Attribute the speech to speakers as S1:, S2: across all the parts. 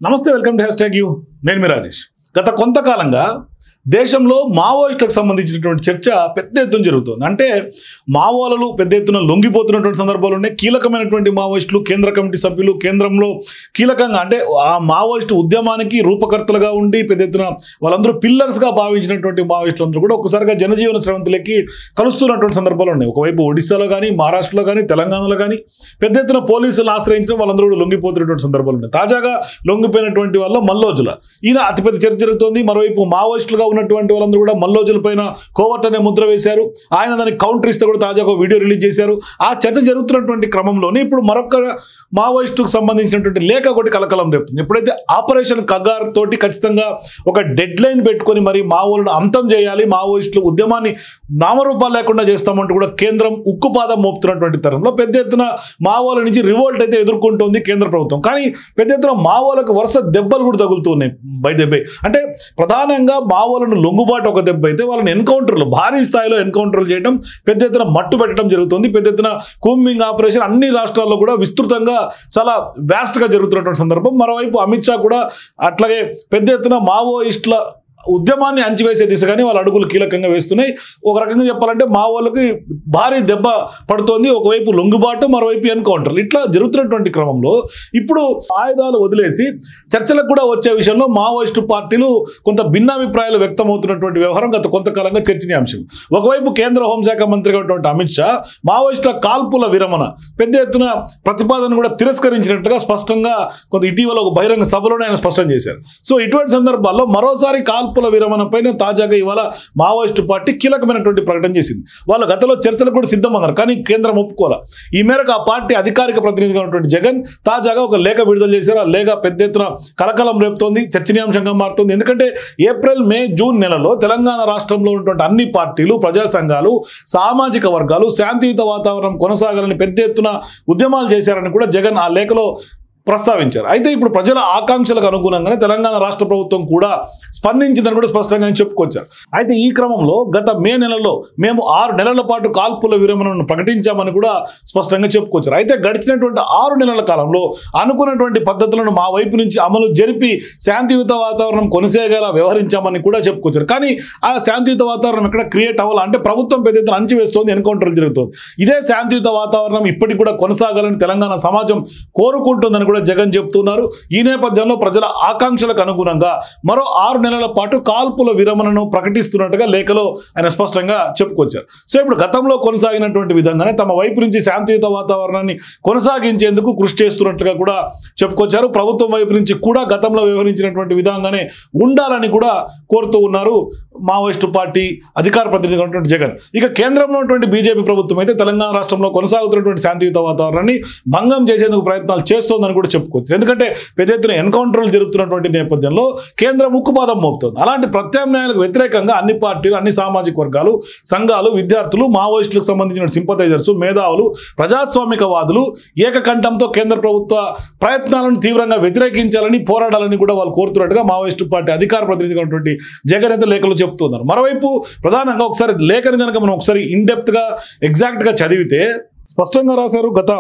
S1: నమస్తే welcome to #you నేను మీ రాజేష్ గత కొంతకాలంగా దేశంలో మావోయిస్టులకు సంబంధించినటువంటి చర్చ పెద్ద ఎత్తున జరుగుతుంది. అంటే మావోలు పెద్ద ఎత్తున లొంగిపోతున్నటువంటి సందర్భాలు ఉన్నాయి. కీలకమైనటువంటి మావోయిస్టులు కేంద్ర కమిటీ సభ్యులు కేంద్రంలో కీలకంగా అంటే ఆ మావోయిస్టు ఉద్యమానికి రూపకర్తలుగా ఉండి పెద్ద ఎత్తున వాళ్ళందరూ పిల్లర్స్గా భావించినటువంటి మావోయిస్టులు అందరూ కూడా ఒకసారిగా జనజీవన స్రవంతులకి కలుస్తున్నటువంటి సందర్భాలు ఉన్నాయి. ఒకవైపు ఒడిశాలో కానీ మహారాష్ట్రలో కానీ తెలంగాణలో కానీ పెద్ద ఎత్తున పోలీసులు ఆశ్రయించడం వాళ్ళందరూ కూడా లొంగిపోతున్నటువంటి సందర్భాలు ఉన్నాయి. తాజాగా లొంగిపోయినటువంటి వాళ్ళ మల్లోజుల ఈయన అతిపెద్ద చర్చ జరుగుతోంది. మరోవైపు మావోయిస్టులుగా ఉన్నటువంటి వాళ్ళందరూ కూడా మల్లోజుల పైన కోవర్ట్ అనే ముద్ర వేశారు. ఆయన దానికి కౌంటర్ ఇస్తే కూడా తాజాగా ఒక వీడియో రిలీజ్ చేశారు. ఆ చర్చ జరుగుతున్నటువంటి క్రమంలోనే ఇప్పుడు మరొక మావోయిస్టుకు సంబంధించినటువంటి లేఖ ఒకటి కలకలం రేపుతుంది. ఎప్పుడైతే ఆపరేషన్ కగార్ తోటి ఖచ్చితంగా ఒక డెడ్ లైన్ పెట్టుకొని మరి మావోలను అంతం చేయాలి, మావోయిస్టులు ఉద్యమాన్ని నామరూపాలు లేకుండా చేస్తామంటూ కూడా కేంద్రం ఉక్కుపాదం మోపుతున్నటువంటి తరంలో పెద్ద ఎత్తున మావోల నుంచి రివోల్ట్ అయితే ఎదుర్కొంటోంది కేంద్ర ప్రభుత్వం. కానీ పెద్ద ఎత్తున మావోలకు వరుస దెబ్బలు కూడా తగులుతున్నాయి. బై దెబ్బ అంటే ప్రధానంగా మావోలను లొంగుబాటు ఒక దెబ్బ అయితే వాళ్ళని ఎన్కౌంటర్లు భారీ స్థాయిలో ఎన్కౌంటర్లు చేయడం పెద్ద ఎత్తున మట్టు పెట్టడం జరుగుతుంది. పెద్ద ఎత్తున కూంబింగ్ ఆపరేషన్ అన్ని రాష్ట్రాల్లో కూడా విస్తృతంగా చాలా వ్యాస్ట్గా జరుగుతున్నటువంటి సందర్భం. మరోవైపు అమిత్ షా కూడా అట్లాగే పెద్ద ఎత్తున మావోయిస్టుల ఉద్యమాన్ని అంచివేసే దిశగానే వాళ్ళ అడుగులు కీలకంగా వేస్తున్నాయి. ఒక రకంగా చెప్పాలంటే మావోలకి భారీ దెబ్బ పడుతోంది. ఒకవైపు లొంగుబాటు, మరోవైపు ఎన్కౌంటర్లు ఇట్లా జరుగుతున్నటువంటి క్రమంలో ఇప్పుడు ఆయుధాలు వదిలేసి చర్చలకు కూడా వచ్చే విషయంలో మావోయిస్టు పార్టీలు కొంత భిన్నాభిప్రాయాలు వ్యక్తమవుతున్నటువంటి వ్యవహారం గత కొంతకాలంగా చర్చనీయాంశం. ఒకవైపు కేంద్ర హోంశాఖ మంత్రిగా ఉన్నటువంటి అమిత్ షా మావోయిస్టుల కాల్పుల విరమణ పెద్ద ఎత్తున ప్రతిపాదన కూడా తిరస్కరించినట్టుగా స్పష్టంగా కొంత ఇటీవల ఒక బహిరంగ సభలోనే ఆయన స్పష్టం చేశారు. సో ఇటువంటి సందర్భాల్లో మరోసారి కాల్పుల విరమణ పైన తాజాగా ఇవాళ మావోయిస్టు పార్టీ కీలకమైనటువంటి ప్రకటన చేసింది. వాళ్ళు గతంలో చర్చలకు కూడా సిద్ధమన్నారు, కానీ కేంద్రం ఒప్పుకోవాలి. ఈ మేరకు ఆ పార్టీ అధికారిక ప్రతినిధిగా ఉన్నటువంటి జగన్ తాజాగా ఒక లేఖ విడుదల చేశారు. ఆ లేఖ పెద్ద ఎత్తున కలకలం రేపుతోంది, చర్చనీయాంశంగా మారుతుంది. ఎందుకంటే ఏప్రిల్, మే, జూన్ నెలలో తెలంగాణ రాష్ట్రంలో ఉన్నటువంటి అన్ని పార్టీలు, ప్రజా సంఘాలు, సామాజిక వర్గాలు శాంతియుత వాతావరణం కొనసాగాలని పెద్ద ఎత్తున ఉద్యమాలు చేశారని కూడా జగన్ ఆ లేఖలో ప్రస్తావించారు. అయితే ఇప్పుడు ప్రజల ఆకాంక్షలకు అనుగుణంగానే తెలంగాణ రాష్ట్ర ప్రభుత్వం కూడా స్పందించిందని కూడా స్పష్టంగా చెప్పుకొచ్చారు. అయితే ఈ క్రమంలో గత మే నెలలో మేము 6 నెలల పాటు కాల్పుల విరమణను ప్రకటించామని కూడా స్పష్టంగా చెప్పుకొచ్చారు. అయితే గడిచినటువంటి 6 నెలల కాలంలో అనుకున్నటువంటి పద్ధతులను మా వైపు నుంచి అమలు జరిపి శాంతియుత వాతావరణం కొనసాగేలా వ్యవహరించామని కూడా చెప్పుకొచ్చారు. కానీ ఆ శాంతియుత వాతావరణం ఎక్కడ క్రియేట్ అవ్వాలా అంటే ప్రభుత్వం పెద్ద ఎత్తున అణచివేస్తోంది, ఎన్కౌంటర్లు జరుగుతుంది. ఇదే శాంతియుత వాతావరణం ఇప్పటికి కూడా కొనసాగాలని తెలంగాణ సమాజం కోరుకుంటుందని కూడా జగన్ చెప్తున్నారు. ఈ నేపథ్యంలో ప్రజల ఆకాంక్షలకు అనుగుణంగా మరో 6 నెలల పాటు కాల్పుల విరమణను ప్రకటిస్తున్నట్టుగా లేఖలో ఆయన స్పష్టంగా చెప్పుకొచ్చారు. సో ఇప్పుడు గతంలో కొనసాగినటువంటి విధంగానే తమ వైపు నుంచి శాంతియుత వాతావరణాన్ని కొనసాగించేందుకు కృషి చేస్తున్నట్టుగా కూడా చెప్పుకొచ్చారు. ప్రభుత్వం వైపు నుంచి కూడా గతంలో వ్యవహరించినటువంటి విధంగానే ఉండాలని కూడా కోరుతూ ఉన్నారు మావోయిస్టు పార్టీ అధికార ప్రతినిధిగా ఉన్నటువంటి జగన్. ఇక కేంద్రంలో ఉన్నటువంటి బీజేపీ ప్రభుత్వం అయితే తెలంగాణ రాష్ట్రంలో కొనసాగుతున్నటువంటి శాంతియుత వాతావరణాన్ని భంగం చేసేందుకు ప్రయత్నాలు చేస్తోందని కూడా చెప్పుకోవచ్చు. ఎందుకంటే పెద్ద ఎత్తున ఎన్కౌంటర్లు జరుగుతున్నటువంటి నేపథ్యంలో కేంద్రం ఉక్కుపాదం మోపుతోంది. అలాంటి ప్రత్యామ్నాయాలకు వ్యతిరేకంగా అన్ని పార్టీలు, అన్ని సామాజిక వర్గాలు, సంఘాలు, విద్యార్థులు, మావోయిస్టులకు సంబంధించిన సింపథైజర్స్, మేధావులు, ప్రజాస్వామికవాదులు ఏకకంఠంతో కేంద్ర ప్రభుత్వ ప్రయత్నాలను తీవ్రంగా వ్యతిరేకించాలని, పోరాడాలని కూడా వాళ్ళు కోరుతున్నట్టుగా మావోయిస్టు పార్టీ అధికార ప్రతినిధిగా ఉన్నటువంటి జగన్ అయితే లేఖలో చెప్తున్నారు. మరోవైపు ప్రధానంగా ఒకసారి లేఖను కనుక మనం ఒకసారి ఇన్డెప్త్గా ఎగ్జాక్ట్గా చదివితే స్పష్టంగా రాశారు. గత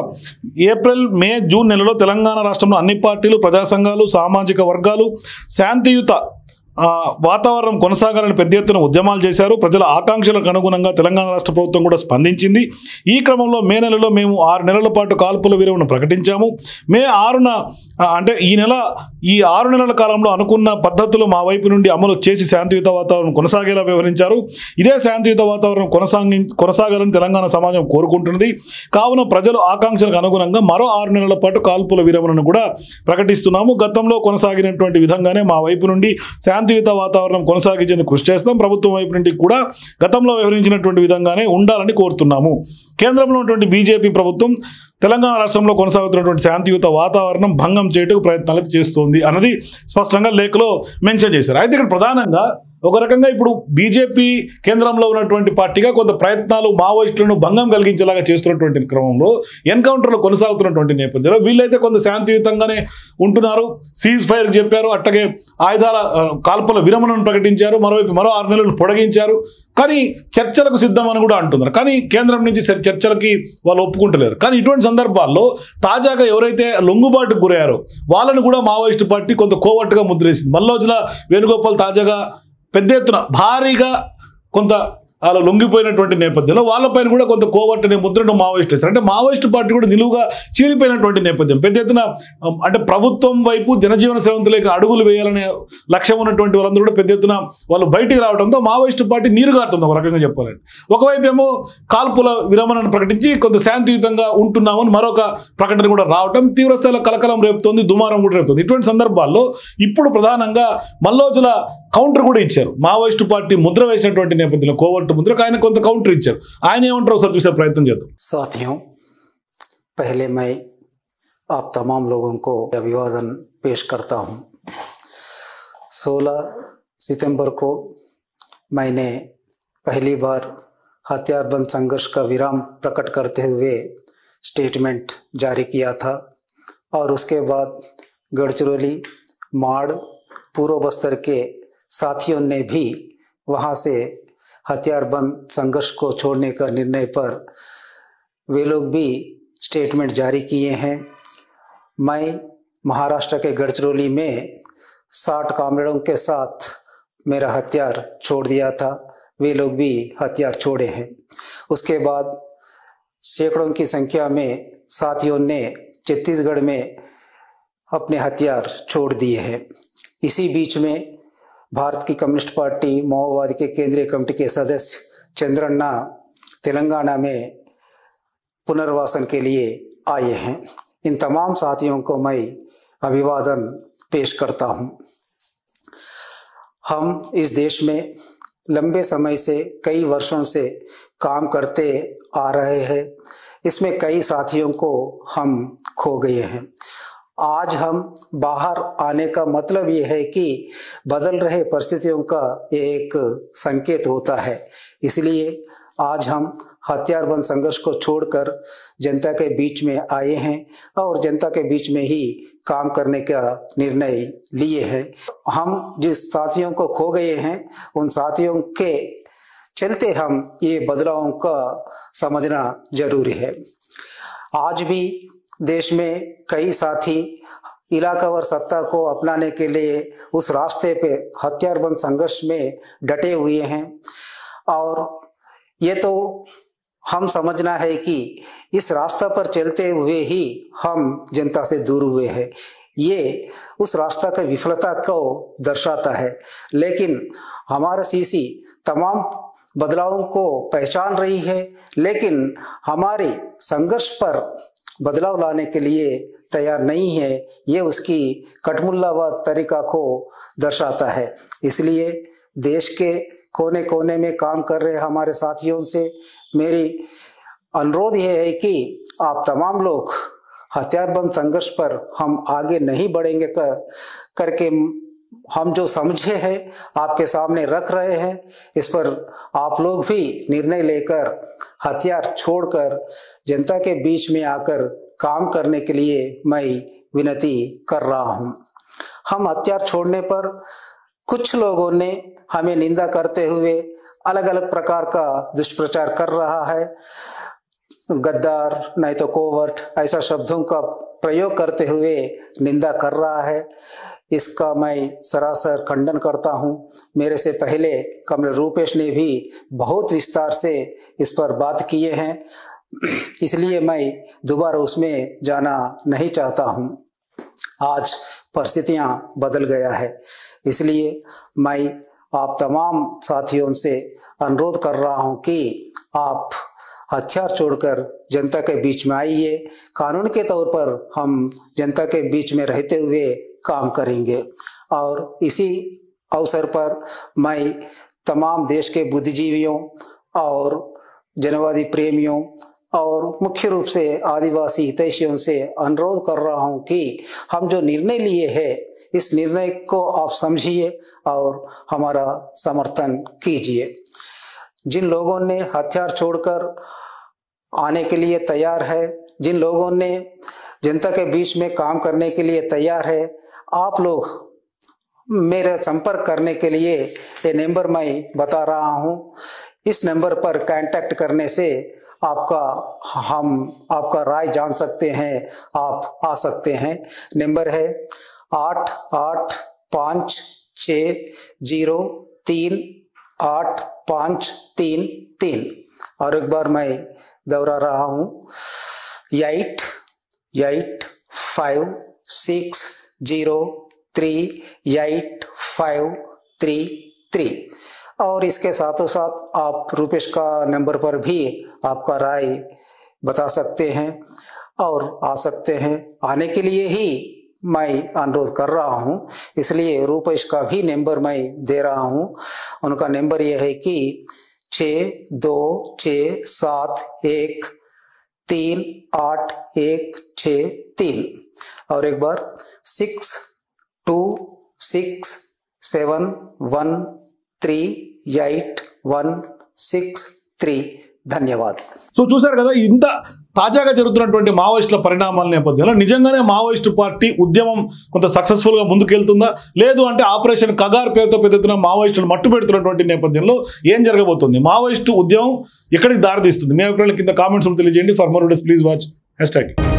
S1: ఏప్రిల్, మే, జూన్ నెలలో తెలంగాణ రాష్ట్రంలో అన్ని పార్టీలు, ప్రజా సంఘాలు, సామాజిక వర్గాలు శాంతియుత వాతావరణం కొనసాగాలని పెద్ద ఎత్తున ఉద్యమాలు చేశారు. ప్రజల ఆకాంక్షలకు అనుగుణంగా తెలంగాణ రాష్ట్ర ప్రభుత్వం కూడా స్పందించింది. ఈ క్రమంలో మే నెలలో మేము 6 నెలల పాటు కాల్పుల విరమణను ప్రకటించాము. మే 6న అంటే ఈ 6 నెలల కాలంలో అనుకున్న పద్ధతులు మా వైపు నుండి అమలు చేసి శాంతియుత వాతావరణం కొనసాగేలా వ్యవహరించారు. ఇదే శాంతియుత వాతావరణం కొనసాగాలని తెలంగాణ సమాజం కోరుకుంటున్నది. కావున ప్రజల ఆకాంక్షలకు అనుగుణంగా మరో 6 నెలల పాటు కాల్పుల విరమణను కూడా ప్రకటిస్తున్నాము. గతంలో కొనసాగినటువంటి విధంగానే మా వైపు నుండి శాంతియుత వాతావరణం కొనసాగించేందుకు కృషి చేస్తాం. ప్రభుత్వం వైపు నుండి కూడా గతంలో వ్యవహరించినటువంటి విధంగానే ఉండాలని కోరుతున్నాము. కేంద్రంలో ఉన్నటువంటి బీజేపీ ప్రభుత్వం తెలంగాణ రాష్ట్రంలో కొనసాగుతున్నటువంటి శాంతియుత వాతావరణం భంగం చేయటకు ప్రయత్నాలు చేస్తోంది అన్నది స్పష్టంగా లేఖలో మెన్షన్ చేశారు. అయితే ఇక్కడ ప్రధానంగా ఒక రకంగా ఇప్పుడు బీజేపీ కేంద్రంలో ఉన్నటువంటి పార్టీగా కొంత ప్రయత్నాలు మావోయిస్టులను భంగం కలిగించేలాగా చేస్తున్నటువంటి క్రమంలో ఎన్కౌంటర్లు కొనసాగుతున్నటువంటి నేపథ్యంలో వీళ్ళైతే కొంత శాంతియుతంగానే ఉంటున్నారు, సీజ్ ఫైర్ చెప్పారు, అట్టగే ఆయుధాల కాల్పుల విరమణను ప్రకటించారు, మరోవైపు మరో 6 నెలలు పొడిగించారు, కానీ చర్చలకు సిద్ధమని కూడా అంటున్నారు. కానీ కేంద్రం నుంచి చర్చలకి వాళ్ళు ఒప్పుకుంటలేరు. కానీ ఇటువంటి సందర్భాల్లో తాజాగా ఎవరైతే లొంగుబాటుకు గురయ్యారో వాళ్ళని కూడా మావోయిస్టు పార్టీ కొంత కోవర్టుగా ముద్రేసింది. మల్లోజుల వేణుగోపాల్ తాజాగా పెద్ద ఎత్తున భారీగా కొంత అలా లొంగిపోయినటువంటి నేపథ్యంలో వాళ్ళపైన కూడా కొంత కోవర్ట్ అనే ముద్రను మావోయిస్టులు ఇస్తారు. అంటే మావోయిస్టు పార్టీ కూడా నిలువుగా చీలిపోయినటువంటి నేపథ్యం. పెద్ద ఎత్తున అంటే ప్రభుత్వం వైపు జనజీవన స్రవంతులేక అడుగులు వేయాలనే లక్ష్యం ఉన్నటువంటి వాళ్ళందరూ కూడా పెద్ద ఎత్తున వాళ్ళు బయటికి రావడంతో మావోయిస్టు పార్టీ నీరుగారుతుంది ఒక రకంగా చెప్పాలంటే. ఒకవైపు ఏమో కాల్పుల విరమణను ప్రకటించి కొంత శాంతియుతంగా ఉంటున్నామని మరొక ప్రకటన కూడా రావడం తీవ్రస్థాయిలో కలకలం రేపుతోంది, దుమారం కూడా రేపుతుంది. ఇటువంటి సందర్భాల్లో ఇప్పుడు ప్రధానంగా మల్లోజుల కౌంటర్ కూడా ఇచ్చారు. మావోయిస్టు పార్టీ ముద్ర వేసినటువంటి నేపథ్యంలో కోవర్ట్ मुद्रा ఆయన కొంత కౌంటర్ ఇచ్చారు. ఆయన ఏమంటారో ఒకసారి చూసే ప్రయత్నం చేద్దాం.
S2: साथियों, पहले मैं आप तमाम लोगों को अभिवादन पेश करता हूं। 16 सितंबर को मैंने पहली बार हथियारबंद संघर्ष का विराम प्रकट करते हुए स्टेटमेंट जारी किया था और उसके बाद गढ़चिरौली, माड़, पूर्व बस्तर के साथियों ने भी वहां से हथियारबंद संघर्ष को छोड़ने का निर्णय पर वे लोग भी स्टेटमेंट जारी किए हैं। मैं महाराष्ट्र के गढ़चिरौली में 60 कामरेडों के साथ मेरा हथियार छोड़ दिया था, वे लोग भी हथियार छोड़े हैं। उसके बाद सैकड़ों की संख्या में साथियों ने छत्तीसगढ़ में अपने हथियार छोड़ दिए हैं। इसी बीच में भारत की कम्युनिस्ट पार्टी माओवादी के केंद्रीय कमेटी के सदस्य चंद्रन्ना तेलंगाना में पुनर्वासन के लिए आए हैं। इन तमाम साथियों को मैं अभिवादन पेश करता हूं। हम इस देश में लंबे समय से, कई वर्षों से काम करते आ रहे हैं। इसमें कई साथियों को हम खो गए हैं। आज हम बाहर आने का मतलब ये है कि बदल रहे परिस्थितियों का एक संकेत होता है। इसलिए आज हम हथियारबंद संघर्ष को छोड़कर जनता के बीच में आए हैं और जनता के बीच में ही काम करने का निर्णय लिए हैं। हम जिस साथियों को खो गए हैं उन साथियों के चलते हम ये बदलावों का समझना जरूरी है। आज भी देश में कई साथी इलाकावार सत्ता को अपनाने के लिए उस रास्ते पे हथियारबंद संघर्ष में डटे हुए हैं और ये तो हम समझना है कि इस रास्ता पर चलते हुए ही हम जनता से दूर हुए हैं। ये उस रास्ता की विफलता को दर्शाता है। लेकिन हमारा सीसी तमाम बदलावों को पहचान रही है, लेकिन हमारे संघर्ष पर बदलाव लाने के लिए तैयार नहीं है। ये उसकी कटमुल्लावाद तरीका को दर्शाता है। इसलिए देश के कोने कोने में काम कर रहे हमारे साथियों से मेरी अनुरोध ये है कि आप तमाम लोग हथियारबंद संघर्ष पर हम आगे नहीं बढ़ेंगे करके हम जो समझे हैं आपके सामने रख रहे हैं। इस पर आप लोग भी निर्णय लेकर हथियार छोड़कर जनता के बीच में आकर काम करने के लिए मैं विनती कर रहा हूं। हम हथियार छोड़ने पर कुछ लोगों ने हमें निंदा करते हुए अलग अलग प्रकार का दुष्प्रचार कर रहा है। गद्दार, नहीं तो कोवर्ट, ऐसा शब्दों का प्रयोग करते हुए निंदा कर रहा है। इसका मैं सरासर खंडन करता हूं। मेरे से पहले कमरेड रूपेश ने भी बहुत विस्तार से इस पर बात किए हैं, इसलिए मैं दोबारा उसमें जाना नहीं चाहता हूं। आज परिस्थितियां बदल गया है, इसलिए मैं आप तमाम साथियों से अनुरोध कर रहा हूं कि आप हथियार छोड़कर जनता के बीच में आइए। कानून के तौर पर हम जनता के बीच में रहते हुए काम करेंगे। और इसी अवसर पर मैं तमाम देश के बुद्धिजीवियों और जनवादी प्रेमियों और मुख्य रूप से आदिवासी हितैषियों से अनुरोध कर रहा हूं कि हम जो निर्णय लिए हैं इस निर्णय को आप समझिए और हमारा समर्थन कीजिए। जिन लोगों ने हथियार छोड़कर आने के लिए तैयार है, जिन लोगों ने जनता के बीच में काम करने के लिए तैयार है, आप लोग मेरे संपर्क करने के लिए ये नंबर मैं बता रहा हूँ। इस नंबर पर कांटेक्ट करने से आपका राय जान सकते हैं, आप आ सकते हैं। नंबर है 8856038533 और एक बार मैं दोहरा रहा हूँ 8856038533 और इसके साथों साथ आप रुपेश का नंबर पर भी आपका राय बता सकते हैं और आ सकते हैं। आने के लिए ही मैं अनुरोध कर रहा हूं, इसलिए रुपेश का भी नंबर मैं दे रहा हूं। उनका नंबर यह है कि 6267138163 और एक बार 6267138163। ధన్యవాద్।
S1: సో చూశారు కదా, ఇంత తాజాగా జరుగుతున్నటువంటి మావోయిస్టుల పరిణామాల నేపథ్యంలో నిజంగానే మావోయిస్టు పార్టీ ఉద్యమం కొంత సక్సెస్ఫుల్గా ముందుకెళ్తుందా, లేదు అంటే ఆపరేషన్ కగార్ పేరుతో పెద్ద ఎత్తున మావోయిస్టులు మట్టుపెడుతున్నటువంటి నేపథ్యంలో ఏం జరగబోతుంది, మావోయిస్టు ఉద్యమం ఎక్కడికి దారితీస్తుంది? మీ అభిప్రాయాలు కింద కామెంట్స్ తెలియజేయండి. For more videos please watch #.